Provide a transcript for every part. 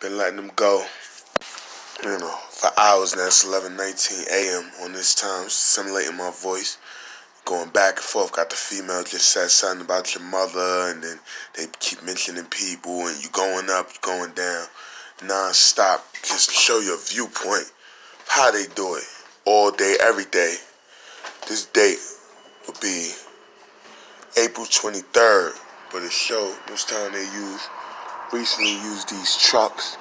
Been letting them go, for hours now. It's 11:19 a.m. on this time, simulating my voice, going back and forth. Got the female just said something about your mother, and then they keep mentioning people, and you going up, you going down, non-stop. Just to show your viewpoint, how they do it, all day, every day. This date would be April 23rd, but it showed this time they recently used these trucks,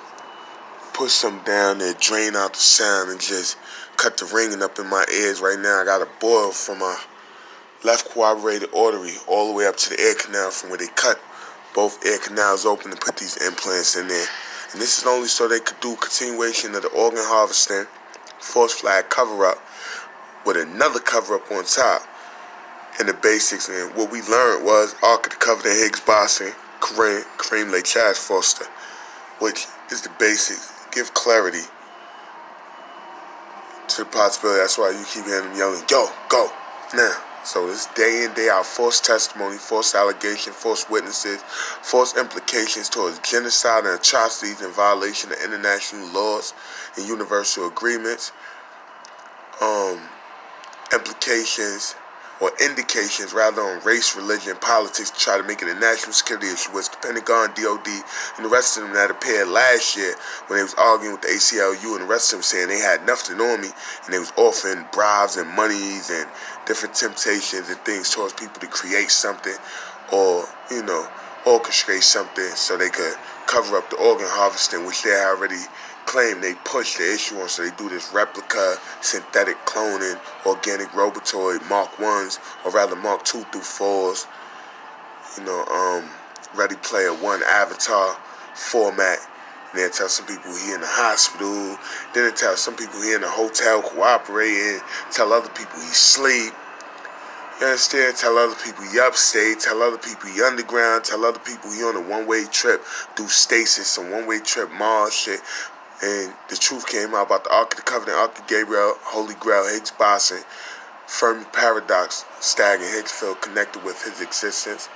push some down there, drain out the sound, and just cut the ringing up in my ears. Right now, I got a boil from my left corroborated artery all the way up to the ear canal, from where they cut both ear canals open and put these implants in there. And this is only so they could do continuation of the organ harvesting, false flag cover-up, with another cover-up on top. And the basics, and what we learned was Ark of the Covenant, Higgs Boson, Kareem Lake Chaz Foster, which is the basics. Give clarity to the possibility. That's why you keep hearing them yelling, "Yo, go now." So it's day in, day out, false testimony, false allegation, false witnesses, false implications towards genocide and atrocities in violation of international laws and universal agreements. Implications or indications rather on race, religion, politics to try to make it a national security issue, which the Pentagon, DOD, and the rest of them that appeared last year when they was arguing with the ACLU, and the rest of them saying they had nothing on me, and they was offering bribes and monies and different temptations and things towards people to create something or, orchestrate something so they could cover up the organ harvesting, which they already claim they pushed the issue on. So they do this replica, synthetic cloning, organic robotoid Mark 1s, or rather Mark 2 through 4s, Ready Player One avatar format. And then tell some people he in the hospital. Then it tell some people he in a hotel cooperating. Tell other people he sleep. You understand? Tell other people he upstate. Tell other people he underground. Tell other people he on a one-way trip through stasis, some one-way trip Mars shit. And the truth came out about the Ark of the Covenant, Ark of Gabriel, Holy Grail, Higgs Boson, Fermi Paradox, Stagg and Higgsfield connected with his existence,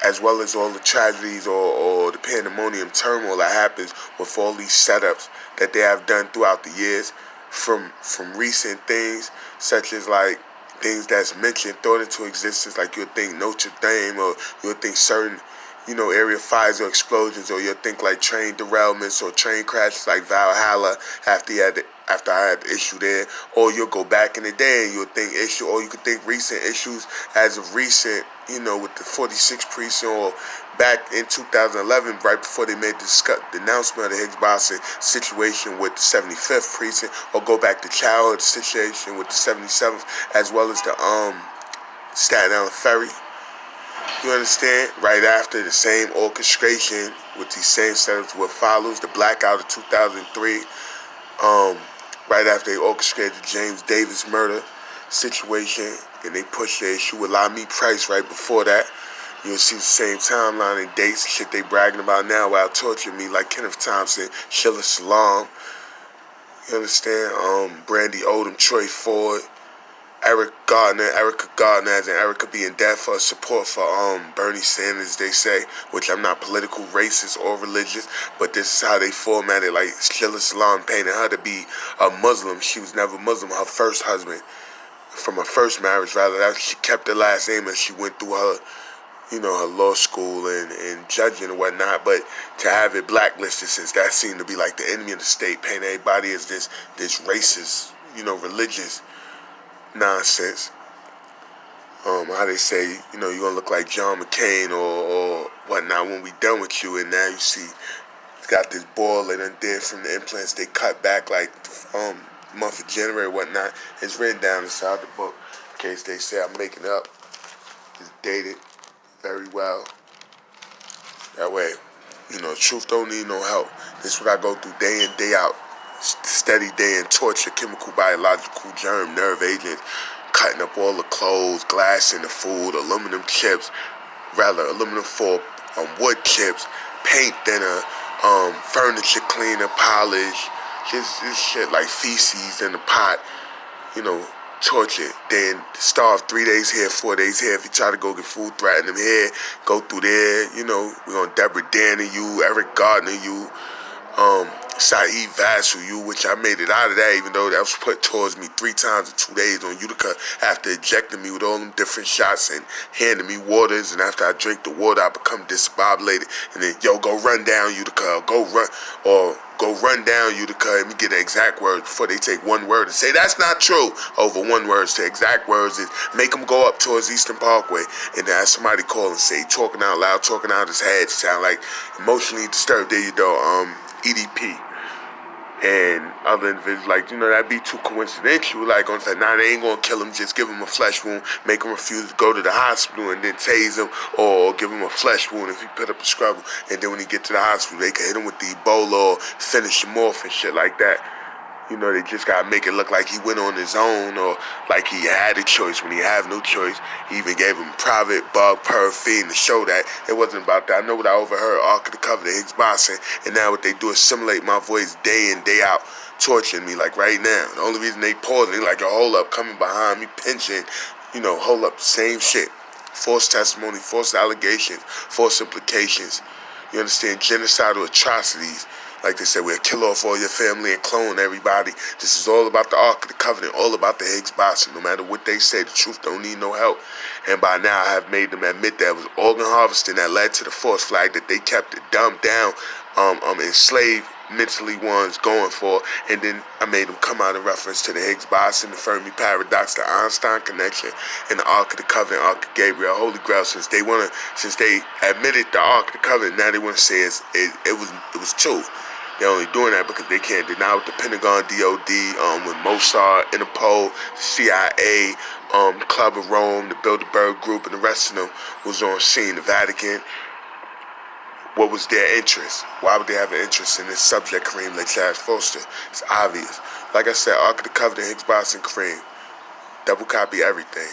as well as all the tragedies or the pandemonium turmoil that happens with all these setups that they have done throughout the years, from recent things such as like things that's mentioned, thought into existence, like you'll think Notre Dame, or you'll think certain area fires or explosions, or you'll think like train derailments or train crashes like Valhalla after I had the issue there, or you'll go back in the day and you'll think issue, or you could think recent issues as of recent, with the 46th precinct, or back in 2011, right before they made the announcement of the Higgs Boson situation with the 75th precinct, or go back to childhood situation with the 77th, as well as the Staten Island Ferry. You understand? Right after the same orchestration with these same setups, what follows the blackout of 2003, right after they orchestrated the James Davis murder situation, and they pushed the issue with Lamy Price right before that. You'll see the same timeline and dates, shit they bragging about now while torturing me, like Kenneth Thompson, Sheila Salam. You understand? Brandy Odom, Troy Ford, Erica Gardner, as in Erica being dead for support for Bernie Sanders, they say, which I'm not political, racist, or religious, but this is how they formatted, like Sheila Salam painted her to be a Muslim. She was never Muslim. Her first husband, from her first marriage, rather, she kept her last name as she went through her, her law school and judging and whatnot, but to have it blacklisted, since that seemed to be like the enemy of the state, paint everybody as this racist, religious nonsense. How they say, you're gonna look like John McCain or whatnot when we done with you, and now you see got this boil they done did from the implants they cut back like month of January, whatnot. It's written down inside the book in case they say I'm making it up. It's dated very well. That way, truth don't need no help. This is what I go through day in, day out. Steady day in torture, chemical, biological, germ, nerve agents, cutting up all the clothes, glass in the food, aluminum foil, wood chips, paint thinner, furniture cleaner, polish, just this shit like feces in the pot, tortured. Then starve 3 days here, 4 days here. If you try to go get food, threaten them here, go through there. You know, we're gonna Deborah Danner you, Eric Gardner you, Saeed Vassell you, which I made it out of that, even though that was put towards me 3 times in 2 days on Utica after ejecting me with all them different shots and handing me waters. And after I drink the water, I become discombobulated. And then, yo, go run down Utica, go run down Utica, and me get the exact words before they take one word and say that's not true over one word. To exact words is make them go up towards Eastern Parkway, and then have somebody call and say talking out loud, talking out his head, sound like emotionally disturbed. There you go, EDP. And other individuals, like, you know, that'd be too coincidental. Like, on say, nah, they ain't gonna kill him, just give him a flesh wound, make him refuse to go to the hospital, and then tase him, or give him a flesh wound if he put up a struggle. And then when he get to the hospital, they can hit him with the Ebola or finish him off and shit like that. You know, they just gotta make it look like he went on his own, or like he had a choice when he had no choice. He even gave him private bug paraffin to show that it wasn't about that. I know what I overheard, Ark of the Covenant, Higgs Boson, and now what they do is simulate my voice day in, day out, torturing me like right now. The only reason they pause, they like, yo, hold up, coming behind me, pinching, you know, hold up, same shit. False testimony, false allegations, false implications. You understand? Genocidal atrocities. Like they said, we'll kill off all your family and clone everybody. This is all about the Ark of the Covenant, all about the Higgs Boson. No matter what they say, the truth don't need no help. And by now, I have made them admit that it was organ harvesting that led to the false flag that they kept it dumbed down, enslaved mentally ones going for. And then I made them come out in reference to the Higgs Boson, the Fermi paradox, the Einstein connection, and the Ark of the Covenant, Ark of Gabriel, Holy Grail. Since they admitted the Ark of the Covenant, now they want to say it was true. They're only doing that because they can't deny what the Pentagon, DOD, with Mossad, Interpol, CIA, Club of Rome, the Bilderberg Group, and the rest of them was on scene. The Vatican. What was their interest? Why would they have an interest in this subject, Kareem, like Chaz Foster? It's obvious. Like I said, Ark of the Covenant, Higgs Boson, Kareem. Double copy everything.